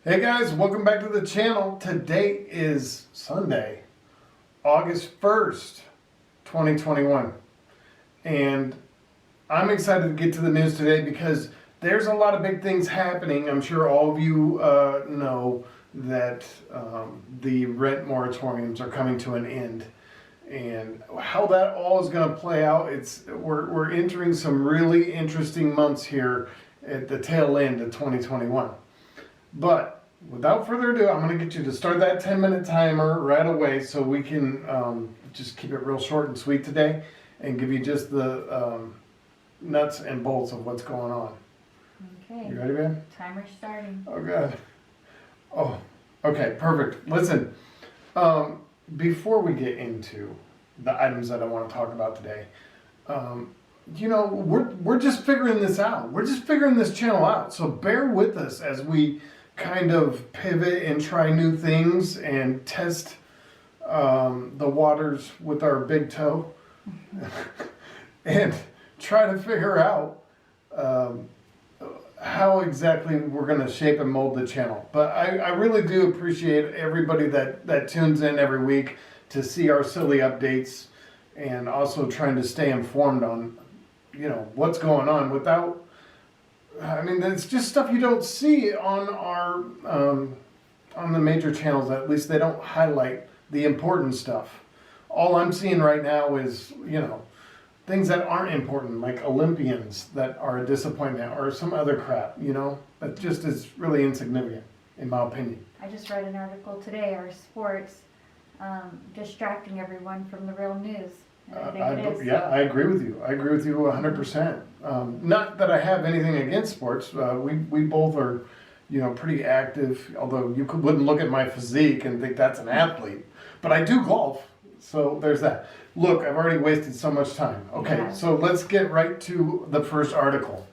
Hey guys, welcome back to the channel. Today is Sunday, August 1st, 2021. And I'm excited to get to the news today because there's a lot of big things happening. I'm sure all of you know that the rent moratoriums are coming to an end. And how that all is going to play out, we're entering some really interesting months here at the tail end of 2021. But without further ado, I'm going to get you to start that 10-minute timer right away so we can just keep it real short and sweet today and give you just the nuts and bolts of what's going on. Okay. You ready, man? Timer starting. Oh, God. Oh, okay, perfect. Listen, before we get into the items that I want to talk about today, we're just figuring this out. We're just figuring this channel out. So bear with us as we kind of pivot and try new things and test the waters with our big toe and try to figure out how exactly we're going to shape and mold the channel. But I really do appreciate everybody that tunes in every week to see our silly updates and also trying to stay informed on, what's going on without, it's just stuff you don't see on our, on the major channels. At least they don't highlight the important stuff. All I'm seeing right now is, things that aren't important, like Olympians that are a disappointment or some other crap, that just is really insignificant, in my opinion. I just read an article today, our sports distracting everyone from the real news. And I think it is. Yeah, I agree with you. I agree with you 100%. Not that I have anything against sports. We both are, pretty active, although you wouldn't look at my physique and think that's an athlete. But I do golf, so there's that. Look, I've already wasted so much time. Okay, Yeah. So let's get right to the first article.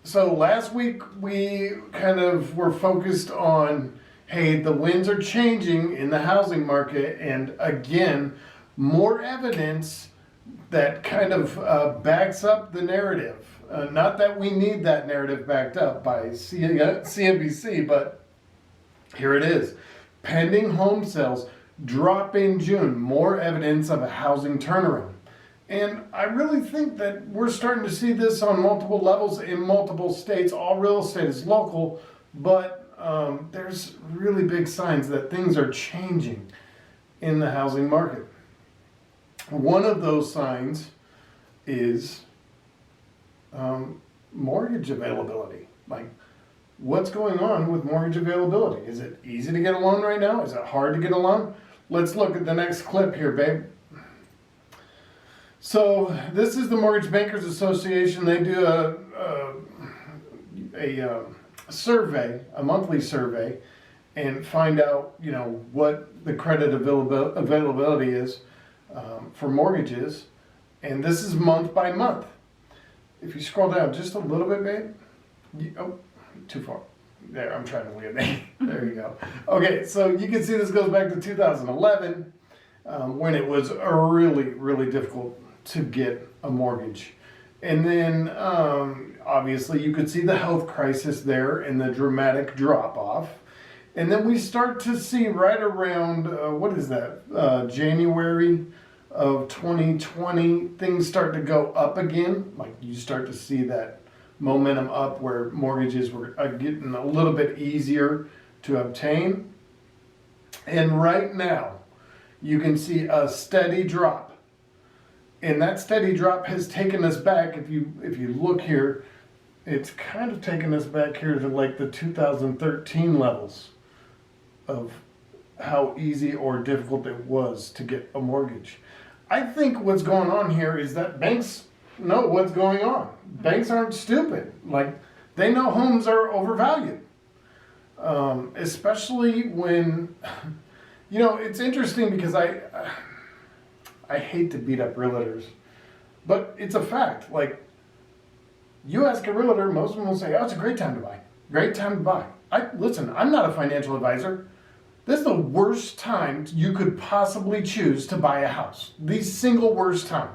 So last week we kind of were focused on, hey, the winds are changing in the housing market, and again, more evidence that kind of backs up the narrative. Not that we need that narrative backed up by CNBC, but here it is. Pending home sales drop in June, more evidence of a housing turnaround. And I really think that we're starting to see this on multiple levels in multiple states. All real estate is local, but there's really big signs that things are changing in the housing market. One of those signs is mortgage availability. Like, what's going on with mortgage availability? Is it easy to get a loan right now? Is it hard to get a loan? Let's look at the next clip here, babe. So this is the Mortgage Bankers Association. They do a survey, a monthly survey, and find out, what the credit availability is for mortgages. And this is month by month. If you scroll down just a little bit, babe. Oh, too far. There, I'm trying to leave it. There you go. Okay, so you can see this goes back to 2011 when it was really, really difficult to get a mortgage. And then obviously you could see the health crisis there and the dramatic drop off. And then we start to see right around, January of 2020, things start to go up again. Like you start to see that momentum up where mortgages were getting a little bit easier to obtain. And right now, you can see a steady drop. And that steady drop has taken us back, if you look here, it's kind of taken us back here to like the 2013 levels of how easy or difficult it was to get a mortgage. I think what's going on here is that banks know what's going on. Banks aren't stupid. Like, they know homes are overvalued. Especially when, it's interesting because I hate to beat up realtors, but it's a fact. Like, you ask a realtor, most of them will say, oh, it's a great time to buy. Great time to buy. Listen, I'm not a financial advisor. This is the worst time you could possibly choose to buy a house. The single worst time.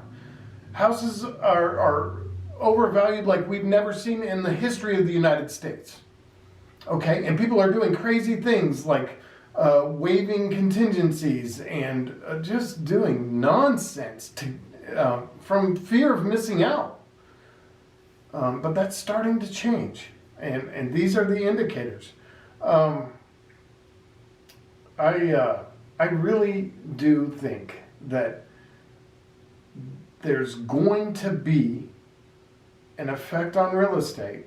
Houses are overvalued like we've never seen in the history of the United States. Okay, and people are doing crazy things like waiving contingencies and just doing nonsense from fear of missing out. But that's starting to change, and these are the indicators. I really do think that there's going to be an effect on real estate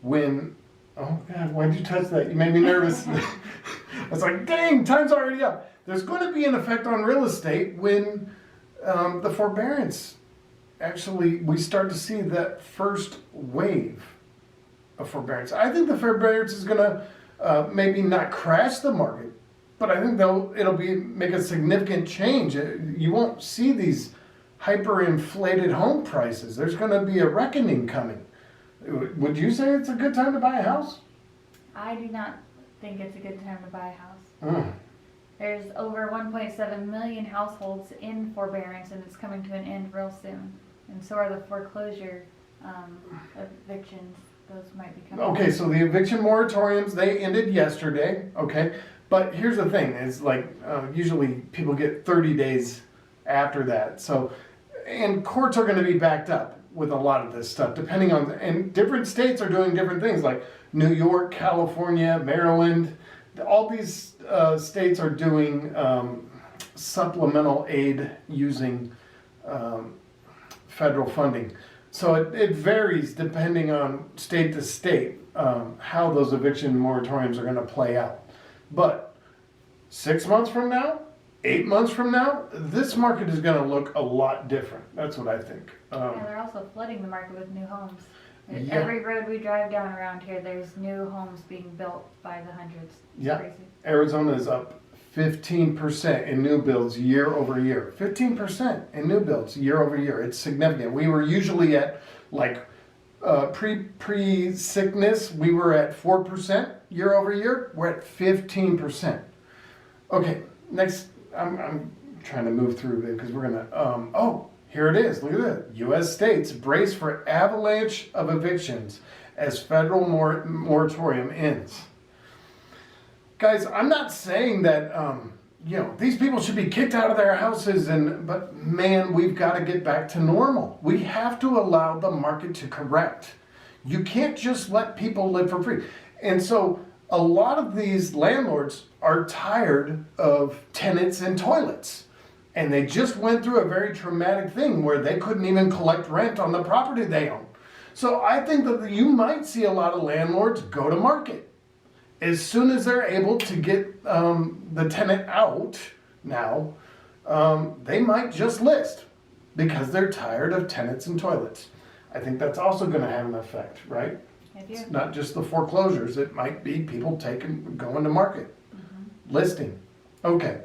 when, oh God, why'd you touch that? You made me nervous. I was like, dang, time's already up. There's going to be an effect on real estate when the forbearance, actually, we start to see that first wave of forbearance. I think the forbearance is going to maybe not crash the market, but I think it'll make a significant change. You won't see these hyperinflated home prices. There's going to be a reckoning coming. Would you say it's a good time to buy a house? I do not think it's a good time to buy a house. Mm. There's over 1.7 million households in forbearance, and it's coming to an end real soon. And so are the foreclosure evictions. Those might be coming. Okay, so the eviction moratoriums, they ended yesterday, okay? But here's the thing, is like usually people get 30 days after that. So, and courts are gonna be backed up with a lot of this stuff, depending on, and different states are doing different things, like New York, California, Maryland, all these states are doing supplemental aid using federal funding. So it varies depending on state to state how those eviction moratoriums are going to play out. But 6 months from now, 8 months from now, this market is going to look a lot different. That's what I think. Yeah, they're also flooding the market with new homes. Yeah. Every road we drive down around here, there's new homes being built by the hundreds. It's Yeah. crazy. Arizona is up 15% in new builds year over year. 15% in new builds year over year. It's significant. We were usually at like pre-sickness, we were at 4% year over year. We're at 15%. Okay, next, I'm trying to move through it because we're gonna, oh, here it is. Look at that. U.S. states brace for avalanche of evictions as federal moratorium ends. Guys, I'm not saying that these people should be kicked out of their houses, but man, we've got to get back to normal. We have to allow the market to correct. You can't just let people live for free. And so a lot of these landlords are tired of tenants and toilets. And they just went through a very traumatic thing where they couldn't even collect rent on the property they own. So I think that you might see a lot of landlords go to market. As soon as they're able to get the tenant out now, they might just list because they're tired of tenants and toilets. I think that's also going to have an effect, right? It's not just the foreclosures. It might be people going to market, listing. Okay.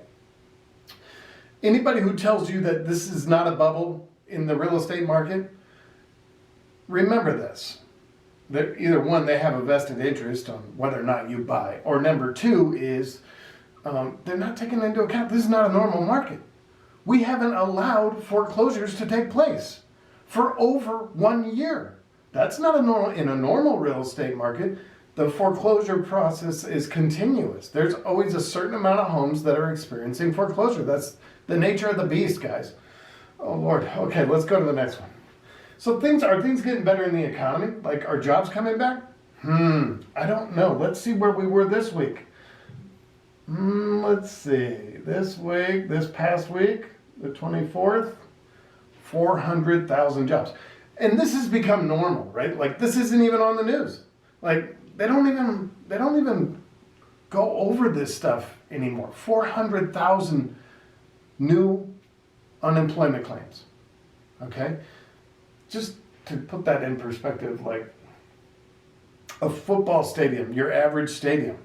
Anybody who tells you that this is not a bubble in the real estate market, remember this. Either one, they have a vested interest on whether or not you buy, or number two is they're not taking into account this is not a normal market. We haven't allowed foreclosures to take place for over 1 year. That's not in a normal real estate market. The foreclosure process is continuous. There's always a certain amount of homes that are experiencing foreclosure. That's the nature of the beast, guys. Oh Lord. Okay, let's go to the next one. So are things getting better in the economy? Like, are jobs coming back? I don't know. Let's see where we were this week. Let's see. This past week, the 24th, 400,000 jobs. And this has become normal, right? Like, this isn't even on the news. Like, they don't even go over this stuff anymore. 400,000 new unemployment claims. Okay? Just to put that in perspective, like a football stadium, your average stadium,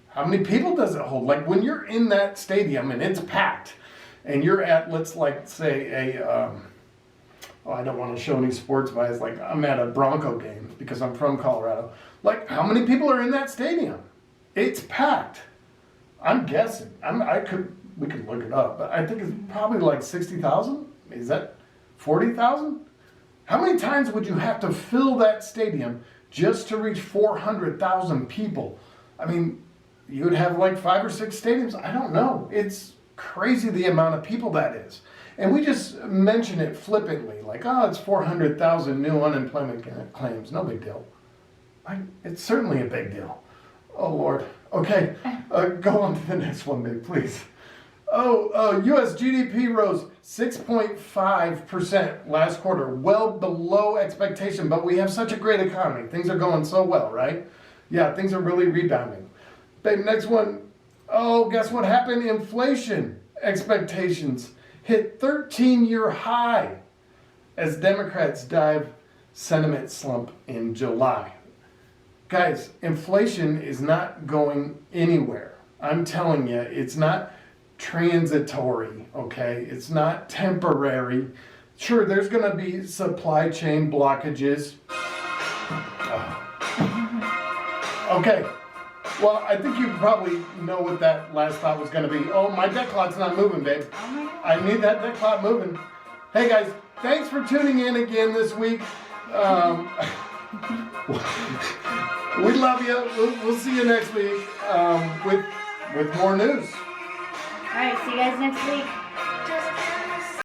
how many people does it hold? Like when you're in that stadium and it's packed and you're at, let's like say I don't want to show any sports bias, like I'm at a Bronco game because I'm from Colorado. Like how many people are in that stadium? It's packed. I'm guessing. We could look it up, but I think it's probably like 60,000. Is that 40,000? How many times would you have to fill that stadium just to reach 400,000 people. I mean, you would have like 5 or 6 stadiums. I don't know. It's crazy the amount of people that is. And we just mention it flippantly, like, oh, it's 400,000 new unemployment claims. No big deal. It's certainly a big deal. Oh, Lord. Okay, go on to the next one, babe, please. U.S. GDP rose 6.5% last quarter, well below expectation, but we have such a great economy. Things are going so well, right? Yeah, things are really rebounding. Babe, next one. Oh, guess what happened? Inflation expectations hit 13-year high as Democrats dive sentiment slump in July. Guys, inflation is not going anywhere. I'm telling you, it's not transitory, okay? It's not temporary. Sure, there's gonna be supply chain blockages. Okay, well, I think you probably know what that last thought was gonna be. Oh, my deck clock's not moving, babe. Oh my God. I need that deck clock moving. Hey guys, thanks for tuning in again this week. We love you. We'll see you next week with more news. All right, see you guys next week.